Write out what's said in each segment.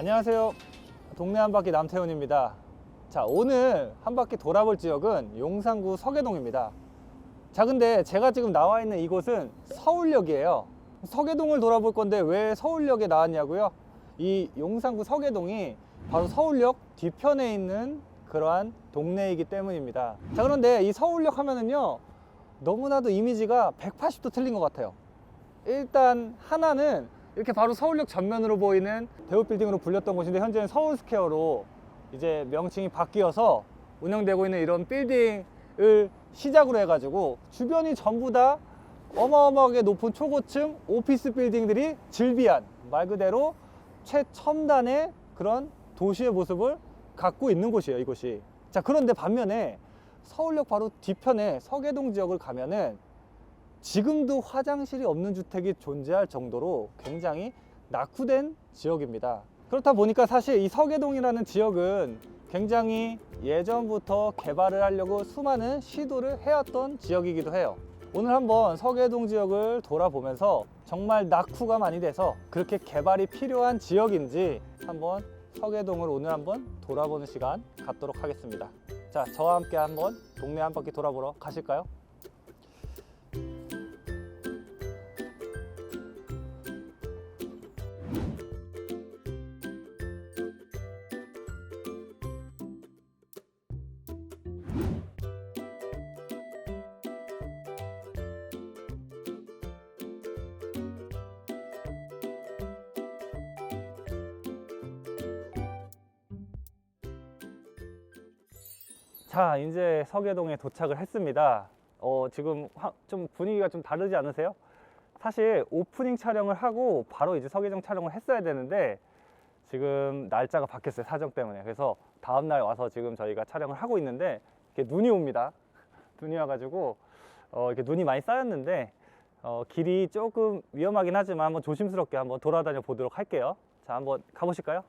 안녕하세요. 동네 한바퀴 남태훈입니다. 자, 오늘 한바퀴 돌아볼 지역은 용산구 서계동입니다. 자, 근데 제가 지금 나와 있는 이곳은 서울역이에요. 서계동을 돌아볼 건데 왜 서울역에 나왔냐고요? 이 용산구 서계동이 바로 서울역 뒤편에 있는 그러한 동네이기 때문입니다. 자, 그런데 이 서울역 하면은요, 너무나도 이미지가 180도 틀린 것 같아요. 일단 하나는 이렇게 바로 서울역 전면으로 보이는 대우빌딩으로 불렸던 곳인데, 현재는 서울스퀘어로 이제 명칭이 바뀌어서 운영되고 있는 이런 빌딩을 시작으로 해가지고 주변이 전부 다 어마어마하게 높은 초고층 오피스 빌딩들이 즐비한, 말 그대로 최첨단의 그런 도시의 모습을 갖고 있는 곳이에요, 이곳이. 자, 그런데 반면에 서울역 바로 뒤편에 서계동 지역을 가면은 지금도 화장실이 없는 주택이 존재할 정도로 굉장히 낙후된 지역입니다. 그렇다 보니까 사실 이 서계동이라는 지역은 굉장히 예전부터 개발을 하려고 수많은 시도를 해왔던 지역이기도 해요. 오늘 한번 서계동 지역을 돌아보면서 정말 낙후가 많이 돼서 그렇게 개발이 필요한 지역인지 한번 서계동을 오늘 한번 돌아보는 시간 갖도록 하겠습니다. 자, 저와 함께 한번 동네 한 바퀴 돌아보러 가실까요? 자, 이제 서계동에 도착을 했습니다. 지금 좀 분위기가 좀 다르지 않으세요? 사실 오프닝 촬영을 하고 바로 이제 서계동 촬영을 했어야 되는데 지금 날짜가 바뀌었어요, 사정 때문에. 그래서 다음날 와서 지금 저희가 촬영을 하고 있는데 이렇게 눈이 옵니다. 눈이 와가지고 이렇게 눈이 많이 쌓였는데 길이 조금 위험하긴 하지만 한번 조심스럽게 한번 돌아다녀 보도록 할게요. 자, 한번 가보실까요?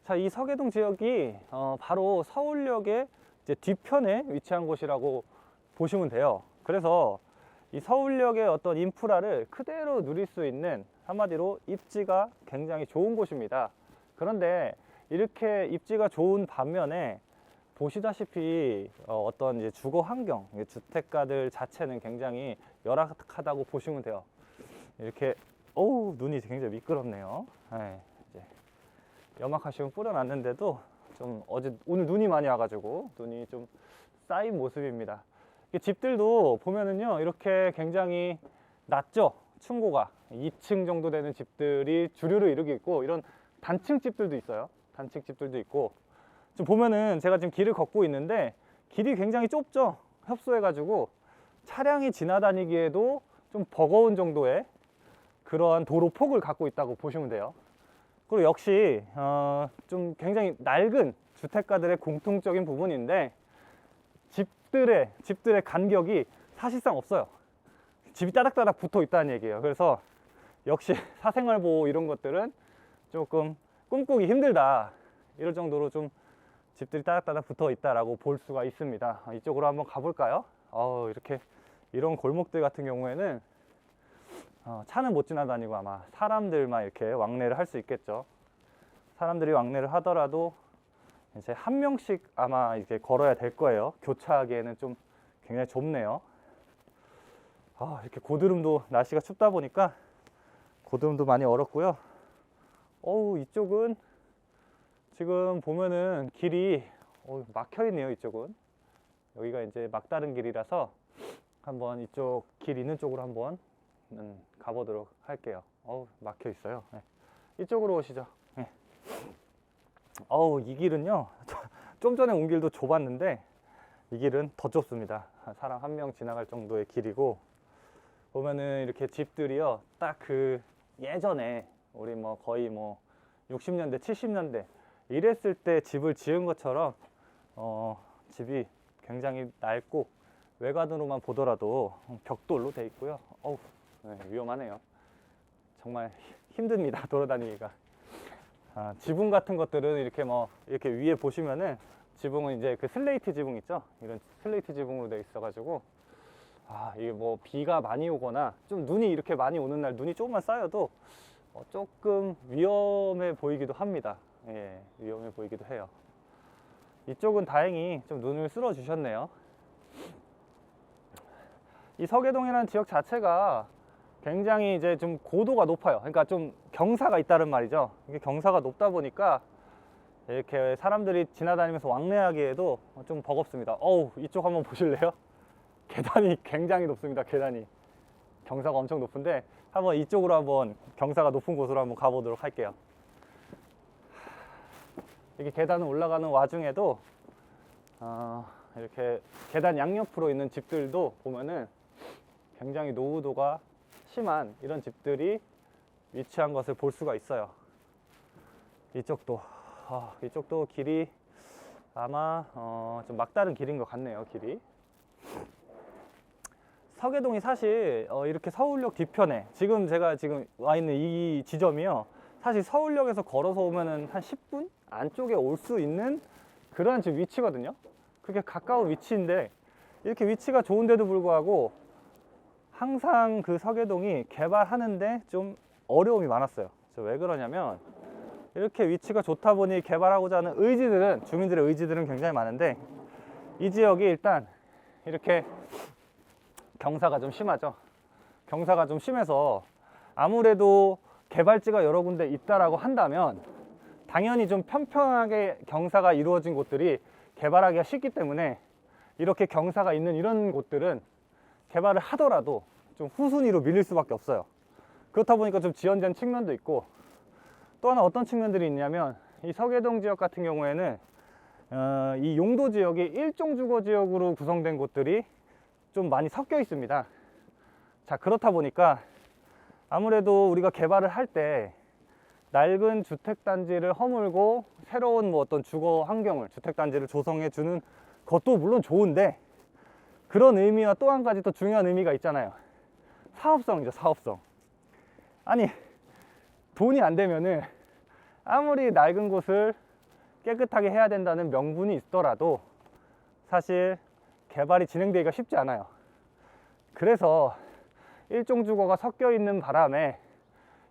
자, 이 서계동 지역이 바로 서울역의 이제 뒤편에 위치한 곳이라고 보시면 돼요. 그래서 이 서울역의 어떤 인프라를 그대로 누릴 수 있는, 한마디로 입지가 굉장히 좋은 곳입니다. 그런데 이렇게 입지가 좋은 반면에 보시다시피 어떤 이제 주거 환경, 주택가들 자체는 굉장히 열악하다고 보시면 돼요. 이렇게 눈이 굉장히 미끄럽네요. 네. 염화칼슘 뿌려놨는데도 좀 오늘 눈이 많이 와가지고 눈이 좀 쌓인 모습입니다. 집들도 보면은요, 이렇게 굉장히 낮죠. 층고가 2층 정도 되는 집들이 주류를 이루고 있고, 이런 단층 집들도 있어요. 단층 집들도 있고, 좀 보면은 제가 지금 길을 걷고 있는데 길이 굉장히 좁죠. 협소해가지고 차량이 지나다니기에도 좀 버거운 정도의 그러한 도로 폭을 갖고 있다고 보시면 돼요. 그리고 역시 좀 굉장히 낡은 주택가들의 공통적인 부분인데, 집들의 간격이 사실상 없어요. 집이 따닥따닥 붙어 있다는 얘기예요. 그래서 역시 사생활보호 이런 것들은 조금 꿈꾸기 힘들다, 이럴 정도로 좀 집들이 따닥따닥 붙어 있다라고 볼 수가 있습니다. 이쪽으로 한번 가볼까요? 이렇게 이런 골목들 같은 경우에는 차는 못 지나다니고 아마 사람들만 이렇게 왕래를 할 수 있겠죠. 사람들이 왕래를 하더라도 이제 한 명씩 아마 이렇게 걸어야 될 거예요. 교차하기에는 좀 굉장히 좁네요. 이렇게 고드름도, 날씨가 춥다 보니까 고드름도 많이 얼었고요. 이쪽은 지금 보면은 길이 막혀 있네요. 이쪽은 여기가 이제 막다른 길이라서 한번 이쪽 길 있는 쪽으로 한번 가보도록 할게요. 막혀 있어요. 네. 이쪽으로 오시죠. 네. 이 길은요, 좀 전에 온 길도 좁았는데 이 길은 더 좁습니다. 사람 한 명 지나갈 정도의 길이고, 보면은 이렇게 집들이요, 딱 그 예전에 우리 거의 60년대 70년대 이랬을 때 집을 지은 것처럼 집이 굉장히 낡고 외관으로만 보더라도 벽돌로 돼 있고요. 네, 위험하네요. 정말 힘듭니다, 돌아다니기가. 지붕 같은 것들은 이렇게 위에 보시면은 지붕은 이제 그 슬레이트 지붕 있죠? 이런 슬레이트 지붕으로 되어 있어가지고 이게 비가 많이 오거나 좀 눈이 이렇게 많이 오는 날, 눈이 조금만 쌓여도 조금 위험해 보이기도 합니다. 예, 위험해 보이기도 해요. 이쪽은 다행히 좀 눈을 쓸어 주셨네요. 이 서계동이라는 지역 자체가 굉장히 이제 좀 고도가 높아요. 그러니까 좀 경사가 있다는 말이죠. 이게 경사가 높다 보니까 이렇게 사람들이 지나다니면서 왕래하기에도 좀 버겁습니다. 어우, 이쪽 한번 보실래요? 계단이 굉장히 높습니다. 계단이 경사가 엄청 높은데 한번 이쪽으로 한번 경사가 높은 곳으로 한번 가보도록 할게요. 이게 계단을 올라가는 와중에도 이렇게 계단 양옆으로 있는 집들도 보면은 굉장히 노후도가 심한 이런 집들이 위치한 것을 볼 수가 있어요. 이쪽도 길이 아마 좀 막다른 길인 것 같네요. 길이. 서계동이 사실 이렇게 서울역 뒤편에 지금 제가 와 있는 이 지점이요, 사실 서울역에서 걸어서 오면은 한 10분 안쪽에 올 수 있는 그러한 지금 위치거든요. 그게 가까운 위치인데 이렇게 위치가 좋은데도 불구하고 항상 그 서계동이 개발하는데 좀 어려움이 많았어요. 왜 그러냐면 이렇게 위치가 좋다 보니 개발하고자 하는 의지들은, 주민들의 의지들은 굉장히 많은데 이 지역이 일단 이렇게 경사가 좀 심하죠. 경사가 좀 심해서 아무래도 개발지가 여러 군데 있다라고 한다면 당연히 좀 평평하게 경사가 이루어진 곳들이 개발하기가 쉽기 때문에 이렇게 경사가 있는 이런 곳들은 개발을 하더라도 좀 후순위로 밀릴 수밖에 없어요. 그렇다 보니까 좀 지연된 측면도 있고, 또 하나 어떤 측면들이 있냐면 이 서계동 지역 같은 경우에는 이 용도 지역이 일종 주거 지역으로 구성된 곳들이 좀 많이 섞여 있습니다. 자, 그렇다 보니까 아무래도 우리가 개발을 할 때 낡은 주택단지를 허물고 새로운 뭐 어떤 주거 환경을, 주택단지를 조성해 주는 것도 물론 좋은데, 그런 의미와 또 한 가지 또 중요한 의미가 있잖아요. 사업성이죠, 사업성. 아니, 돈이 안 되면은 아무리 낡은 곳을 깨끗하게 해야 된다는 명분이 있더라도 사실 개발이 진행되기가 쉽지 않아요. 그래서 일종 주거가 섞여 있는 바람에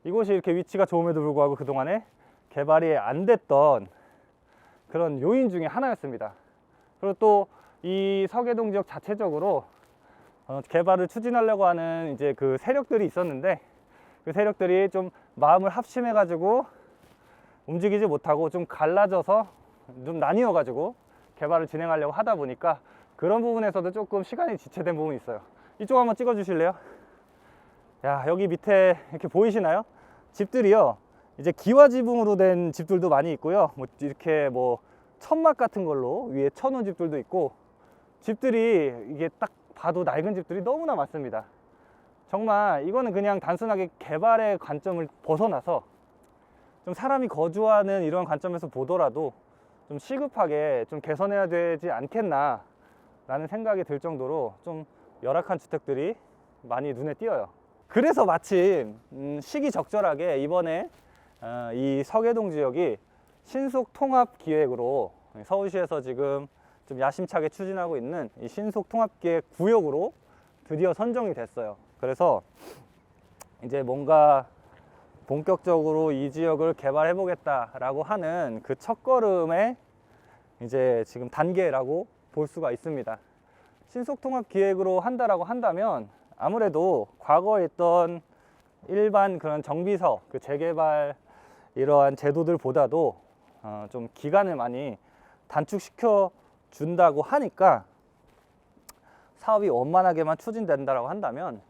이곳이 이렇게 위치가 좋음에도 불구하고 그동안에 개발이 안 됐던 그런 요인 중에 하나였습니다. 그리고 또 이 서계동 지역 자체적으로 개발을 추진하려고 하는 이제 그 세력들이 있었는데, 그 세력들이 좀 마음을 합심해 가지고 움직이지 못하고 좀 갈라져서 좀 나뉘어 가지고 개발을 진행하려고 하다 보니까 그런 부분에서도 조금 시간이 지체된 부분이 있어요. 이쪽 한번 찍어 주실래요? 야, 여기 밑에 이렇게 보이시나요? 집들이요, 이제 기와 지붕으로 된 집들도 많이 있고요, 뭐 이렇게 뭐 천막 같은 걸로 위에 쳐놓은 집들도 있고, 집들이 이게 딱 봐도 낡은 집들이 너무나 많습니다. 정말 이거는 그냥 단순하게 개발의 관점을 벗어나서 좀 사람이 거주하는 이런 관점에서 보더라도 좀 시급하게 좀 개선해야 되지 않겠나 라는 생각이 들 정도로 좀 열악한 주택들이 많이 눈에 띄어요. 그래서 마침 시기적절하게 이번에 이 서계동 지역이 신속통합기획으로, 서울시에서 지금 좀 야심차게 추진하고 있는 이 신속통합기획 구역으로 드디어 선정이 됐어요. 그래서 이제 뭔가 본격적으로 이 지역을 개발해 보겠다라고 하는 그 첫걸음의 이제 지금 단계라고 볼 수가 있습니다. 신속통합기획으로 한다라고 한다면 아무래도 과거에 있던 일반 그런 정비서, 그 재개발 이러한 제도들보다도 좀 기간을 많이 단축시켜 준다고 하니까 사업이 원만하게만 추진된다고 한다면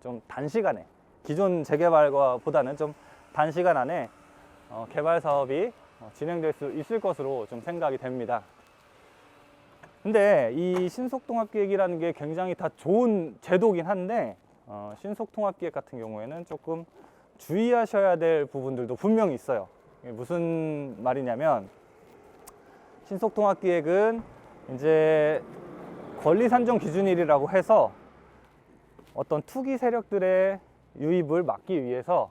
좀 단시간에, 기존 재개발과 보다는 좀 단시간 안에 개발 사업이 진행될 수 있을 것으로 좀 생각이 됩니다. 근데 이 신속통합기획이라는 게 굉장히 다 좋은 제도긴 한데 신속통합기획 같은 경우에는 조금 주의하셔야 될 부분들도 분명히 있어요. 이게 무슨 말이냐면, 신속통합기획은 이제 권리산정 기준일이라고 해서 어떤 투기 세력들의 유입을 막기 위해서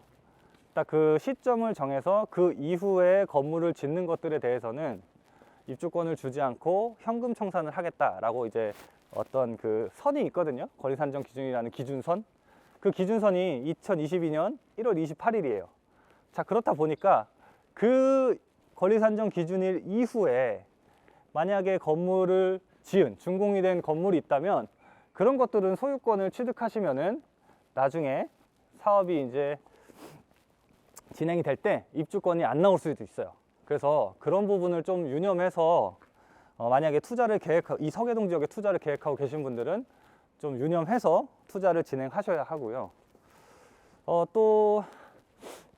딱 그 시점을 정해서 그 이후에 건물을 짓는 것들에 대해서는 입주권을 주지 않고 현금 청산을 하겠다라고 이제 어떤 그 선이 있거든요. 권리산정 기준이라는 기준선. 그 기준선이 2022년 1월 28일이에요. 자, 그렇다 보니까 그 권리산정 기준일 이후에 만약에 건물을 지은 준공이 된 건물이 있다면 그런 것들은 소유권을 취득하시면은 나중에 사업이 이제 진행이 될 때 입주권이 안 나올 수도 있어요. 그래서 그런 부분을 좀 유념해서 만약에 이 서계동 지역에 투자를 계획하고 계신 분들은 좀 유념해서 투자를 진행하셔야 하고요. 또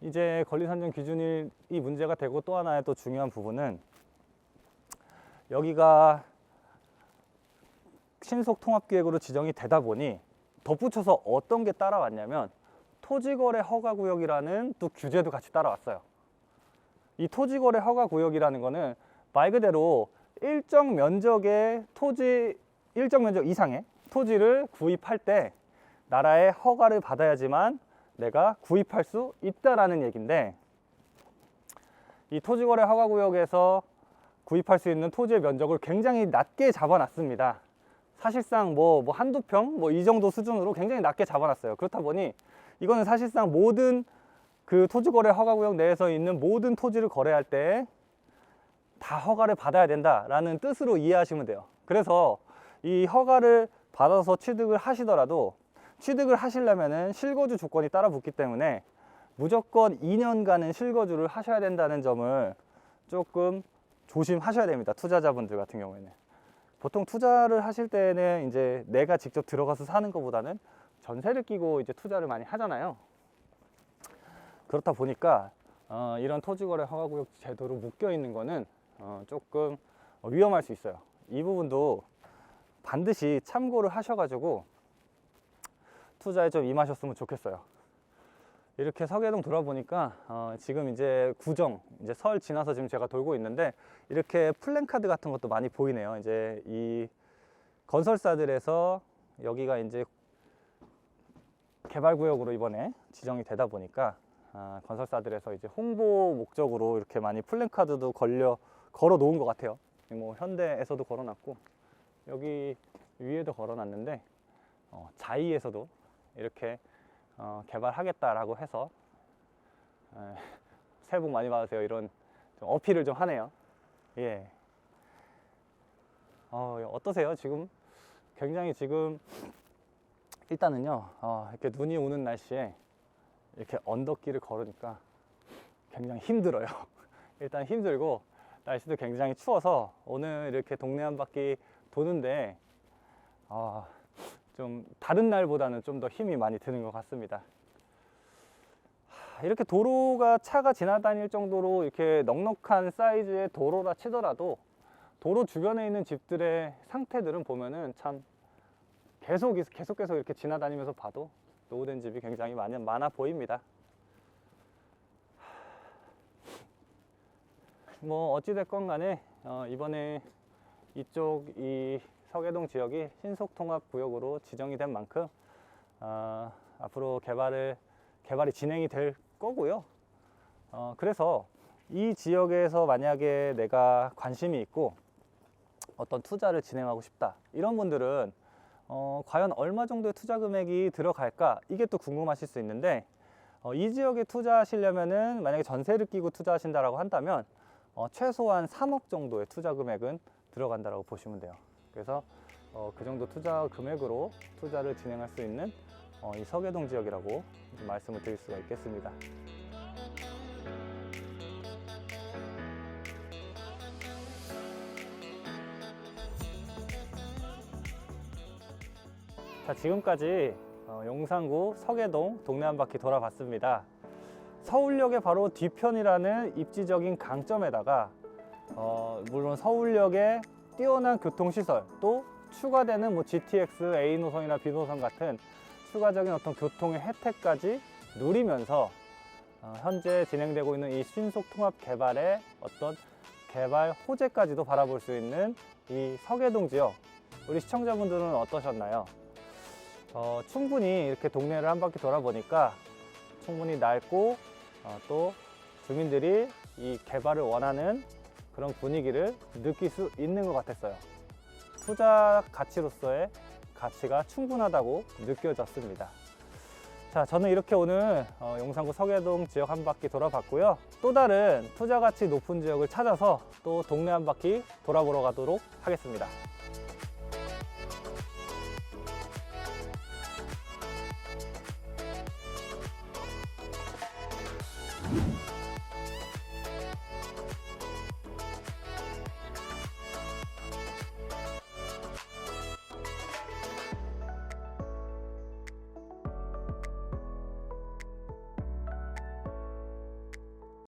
이제 권리산정 기준이 문제가 되고, 또 하나의 또 중요한 부분은 여기가 신속통합기획으로 지정이 되다 보니 덧붙여서 어떤 게 따라왔냐면 토지거래 허가구역이라는 또 규제도 같이 따라왔어요. 이 토지거래 허가구역이라는 거는 말 그대로 일정 면적 이상의 토지를 구입할 때 나라의 허가를 받아야지만 내가 구입할 수 있다라는 얘기인데, 이 토지거래 허가구역에서 구입할 수 있는 토지의 면적을 굉장히 낮게 잡아놨습니다. 사실상 뭐 한두 평 이 정도 수준으로 굉장히 낮게 잡아놨어요. 그렇다 보니 이거는 사실상 모든 그 토지거래 허가구역 내에서 있는 모든 토지를 거래할 때 다 허가를 받아야 된다라는 뜻으로 이해하시면 돼요. 그래서 이 허가를 받아서 취득을 하시더라도 취득을 하시려면은 실거주 조건이 따라 붙기 때문에 무조건 2년간은 실거주를 하셔야 된다는 점을 조금 조심하셔야 됩니다. 투자자분들 같은 경우에는. 보통 투자를 하실 때는 이제 내가 직접 들어가서 사는 것보다는 전세를 끼고 이제 투자를 많이 하잖아요. 그렇다 보니까 이런 토지거래 허가구역 제도로 묶여 있는 거는 조금 위험할 수 있어요. 이 부분도 반드시 참고를 하셔가지고 투자에 좀 임하셨으면 좋겠어요. 이렇게 서계동 돌아보니까 지금 이제 이제 설 지나서 지금 제가 돌고 있는데 이렇게 플랜카드 같은 것도 많이 보이네요. 이제 이 건설사들에서 여기가 이제 개발구역으로 이번에 지정이 되다 보니까 건설사들에서 이제 홍보 목적으로 이렇게 많이 플랜카드도 걸어 놓은 것 같아요. 뭐 현대에서도 걸어놨고 여기 위에도 걸어놨는데 자이에서도 이렇게 개발하겠다라고 해서 새해 복 많이 받으세요 이런 좀 어필을 좀 하네요. 예. 어떠세요? 지금 굉장히 지금 일단은요 이렇게 눈이 오는 날씨에 이렇게 언덕길을 걸으니까 굉장히 힘들어요. 일단 힘들고 날씨도 굉장히 추워서 오늘 이렇게 동네 한 바퀴 도는데 좀 다른 날보다는 좀 더 힘이 많이 드는 것 같습니다. 이렇게 차가 지나다닐 정도로 이렇게 넉넉한 사이즈의 도로라 치더라도 도로 주변에 있는 집들의 상태들은 보면은 참 계속 이렇게 지나다니면서 봐도 노후된 집이 굉장히 많아 보입니다. 뭐 어찌됐건 간에 이번에 이 서계동 지역이 신속통합구역으로 지정이 된 만큼 앞으로 개발이 진행이 될 거고요. 그래서 이 지역에서 만약에 내가 관심이 있고 어떤 투자를 진행하고 싶다 이런 분들은 과연 얼마 정도의 투자 금액이 들어갈까 이게 또 궁금하실 수 있는데 이 지역에 투자하시려면은 만약에 전세를 끼고 투자하신다라고 한다면 최소한 3억 정도의 투자 금액은 들어간다라고 보시면 돼요. 그래서 그 정도 투자 금액으로 투자를 진행할 수 있는 이 서계동 지역이라고 말씀을 드릴 수가 있겠습니다. 자, 지금까지 용산구 서계동 동네 한 바퀴 돌아봤습니다. 서울역의 바로 뒤편이라는 입지적인 강점에다가 물론 서울역의 뛰어난 교통시설 또 추가되는 뭐 GTX A 노선이나 B 노선 같은 추가적인 어떤 교통의 혜택까지 누리면서 현재 진행되고 있는 이 신속통합 개발의 어떤 개발 호재까지도 바라볼 수 있는 이 서계동 지역, 우리 시청자분들은 어떠셨나요? 충분히 이렇게 동네를 한 바퀴 돌아보니까 충분히 낡고 또 주민들이 이 개발을 원하는 그런 분위기를 느낄 수 있는 것 같았어요. 투자 가치로서의 가치가 충분하다고 느껴졌습니다. 자, 저는 이렇게 오늘 용산구 서계동 지역 한 바퀴 돌아봤고요. 또 다른 투자 가치 높은 지역을 찾아서 또 동네 한 바퀴 돌아보러 가도록 하겠습니다.